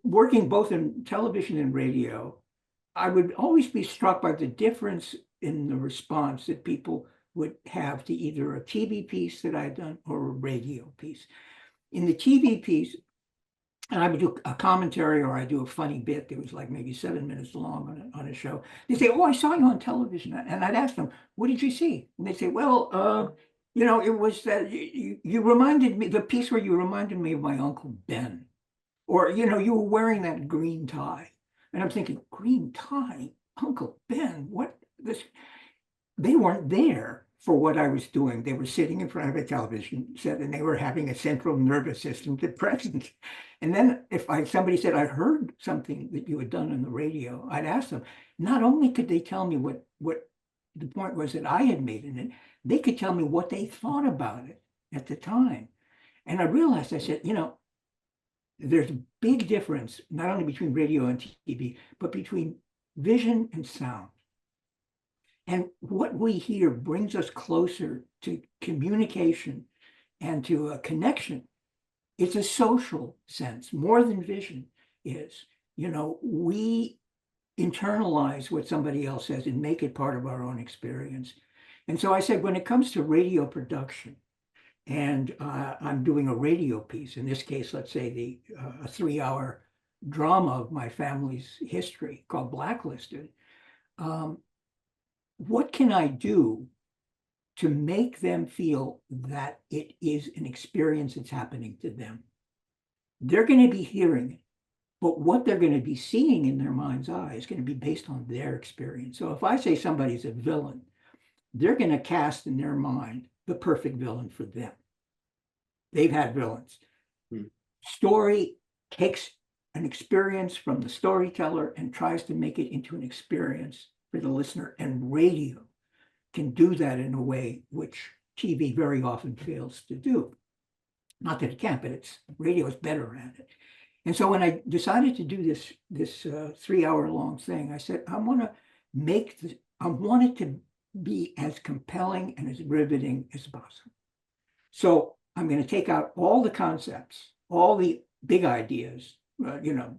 working both in television and radio, I would always be struck by the difference in the response that people would have to either a TV piece that I'd done or a radio piece. In the TV piece, and I would do a commentary or I do a funny bit that was like maybe 7 minutes long on a show. They say, "Oh, I saw you on television," and I'd ask them, "What did you see?" And they say, "Well, it was that you reminded me the piece where you reminded me of my Uncle Ben, or you were wearing that green tie," and I'm thinking, "Green tie, Uncle Ben, what this?" They weren't there for what I was doing. They were sitting in front of a television set and they were having a central nervous system depression. And then if somebody said, "I heard something that you had done on the radio," I'd ask them, not only could they tell me what the point was that I had made in it, they could tell me what they thought about it at the time. And I realized, I said, there's a big difference, not only between radio and TV, but between vision and sound. And what we hear brings us closer to communication and to a connection. It's a social sense, more than vision is. We internalize what somebody else says and make it part of our own experience. And so I said, when it comes to radio production, and I'm doing a radio piece, in this case, let's say a 3-hour drama of my family's history called Blacklisted, what can I do to make them feel that it is an experience that's happening to them? They're going to be hearing it, but what they're going to be seeing in their mind's eye is going to be based on their experience. So if I say somebody's a villain, they're going to cast in their mind the perfect villain for them. They've had villains. Story takes an experience from the storyteller and tries to make it into an experience for the listener, and radio can do that in a way which TV very often fails to do. Not that it can't, but radio is better at it. And so when I decided to do this 3-hour long thing, I said, I want it to be as compelling and as riveting as possible. So I'm going to take out all the concepts, all the big ideas,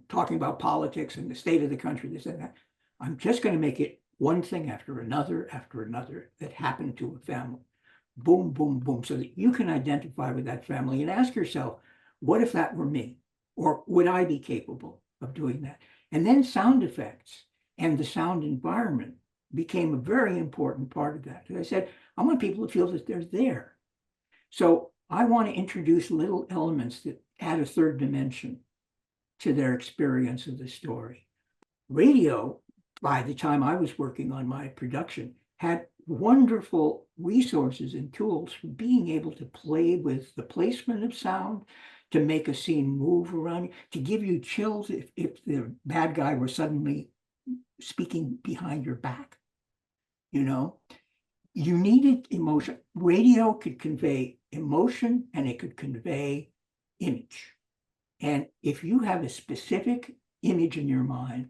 talking about politics and the state of the country, this and that. I'm just going to make it one thing after another that happened to a family. Boom, boom, boom, so that you can identify with that family and ask yourself, what if that were me? Or would I be capable of doing that? And then sound effects and the sound environment became a very important part of that. As I said, I want people to feel that they're there. So I want to introduce little elements that add a third dimension to their experience of the story. Radio, by the time I was working on my production, had wonderful resources and tools for being able to play with the placement of sound, to make a scene move around, to give you chills if the bad guy were suddenly speaking behind your back. You needed emotion. Radio could convey emotion and it could convey image. And if you have a specific image in your mind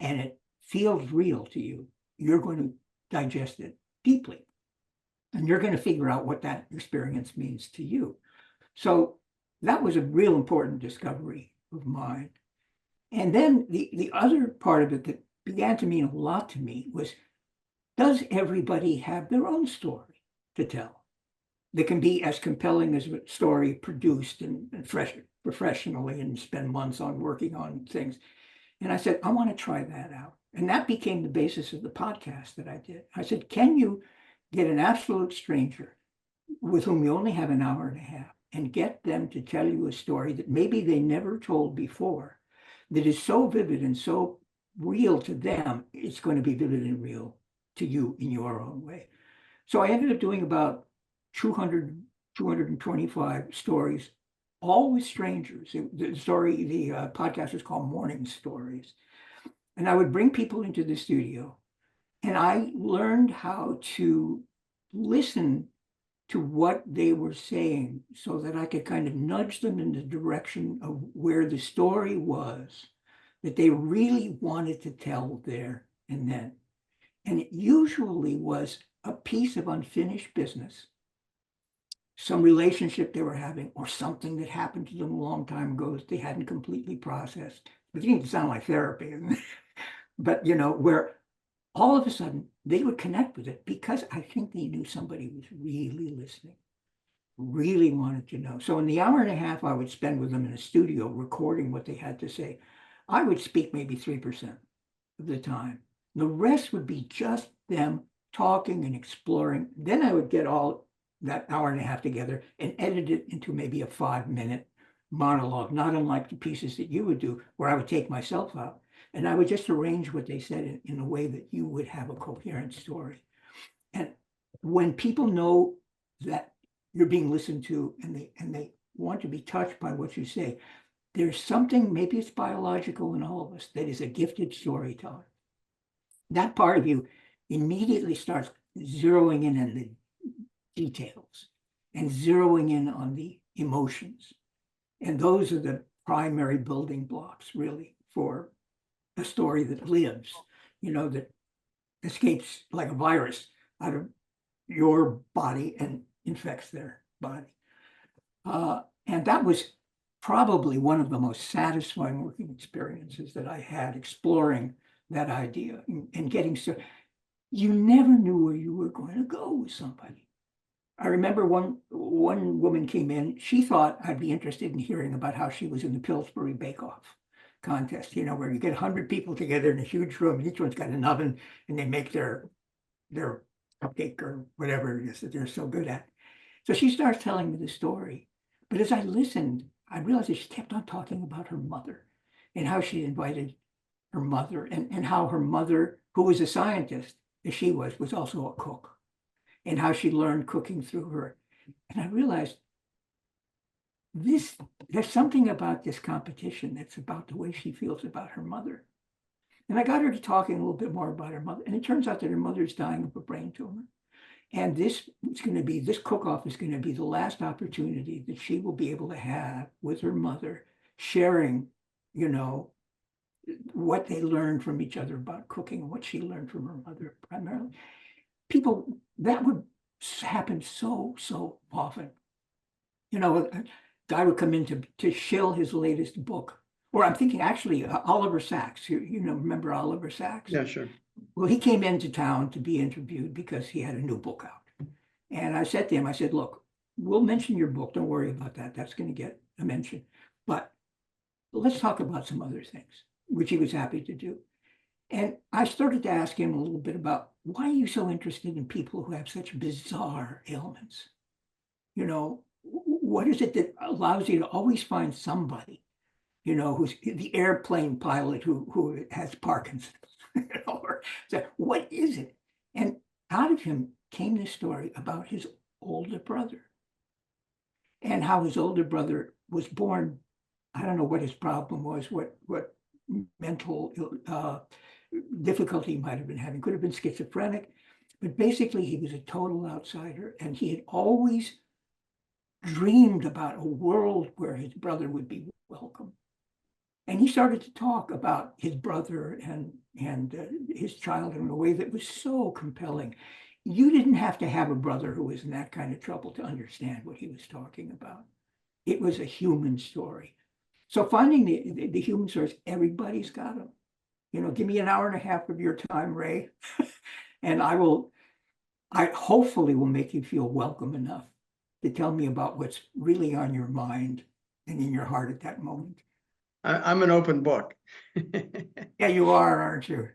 and it feels real to you, you're going to digest it deeply. And you're going to figure out what that experience means to you. So that was a real important discovery of mine. And then the other part of it that began to mean a lot to me was, does everybody have their own story to tell that can be as compelling as a story produced and professionally and spend months on working on things? And I said, I want to try that out. And that became the basis of the podcast that I did. I said, can you get an absolute stranger with whom you only have an hour and a half and get them to tell you a story that maybe they never told before, that is so vivid and so real to them, it's going to be vivid and real to you in your own way. So I ended up doing about 225 stories, all with strangers. The podcast was called Morning Stories. And I would bring people into the studio, and I learned how to listen to what they were saying so that I could kind of nudge them in the direction of where the story was that they really wanted to tell there and then. And it usually was a piece of unfinished business, some relationship they were having, or something that happened to them a long time ago that they hadn't completely processed. beginning to sound like therapy, but where all of a sudden they would connect with it because I think they knew somebody was really listening, really wanted to know. So in the hour and a half I would spend with them in a studio recording what they had to say, I would speak maybe 3% of the time. The rest would be just them talking and exploring. Then I would get all that hour and a half together and edit it into maybe a 5-minute monologue, not unlike the pieces that you would do, where I would take myself out and I would just arrange what they said in a way that you would have a coherent story. And when people know that you're being listened to and they want to be touched by what you say, there's something, maybe it's biological in all of us, that is a gifted storyteller. That part of you immediately starts zeroing in on the details and zeroing in on the emotions. And those are the primary building blocks, really, for a story that lives, that escapes like a virus out of your body and infects their body. And that was probably one of the most satisfying working experiences that I had, exploring that idea and getting so you never knew where you were going to go with somebody. I remember one woman came in, she thought I'd be interested in hearing about how she was in the Pillsbury Bake Off contest, where you get 100 people together in a huge room, and each one's got an oven, and they make their cupcake or whatever it is that they're so good at. So she starts telling me the story. But as I listened, I realized that she kept on talking about her mother and how she invited her mother and how her mother, who was a scientist, as she was also a cook, and how she learned cooking through her. And I realized there's something about this competition that's about the way she feels about her mother. And I got her to talking a little bit more about her mother. And it turns out that her mother's dying of a brain tumor. And this cook-off is going to be the last opportunity that she will be able to have with her mother, sharing, what they learned from each other about cooking and what she learned from her mother primarily. That would happen so often. A guy would come in to shill his latest book. Or I'm thinking actually Oliver Sacks, remember Oliver Sacks? Yeah, sure. Well, he came into town to be interviewed because he had a new book out. And I said to him, I said, look, we'll mention your book. Don't worry about that. That's going to get a mention. But let's talk about some other things, which he was happy to do. And I started to ask him a little bit about, why are you so interested in people who have such bizarre ailments? What is it that allows you to always find somebody, who's the airplane pilot who has Parkinson's, or so what is it? And out of him came this story about his older brother and how his older brother was born. I don't know what his problem was, what mental difficulty he might have been having, could have been schizophrenic, but basically he was a total outsider, and he had always dreamed about a world where his brother would be welcome. And he started to talk about his brother and his childhood in a way that was so compelling. You didn't have to have a brother who was in that kind of trouble to understand what he was talking about. It was a human story. So finding the human stories, everybody's got them. Give me an hour and a half of your time, Ray, and I hopefully will make you feel welcome enough to tell me about what's really on your mind and in your heart at that moment. I'm an open book. Yeah, you are, aren't you?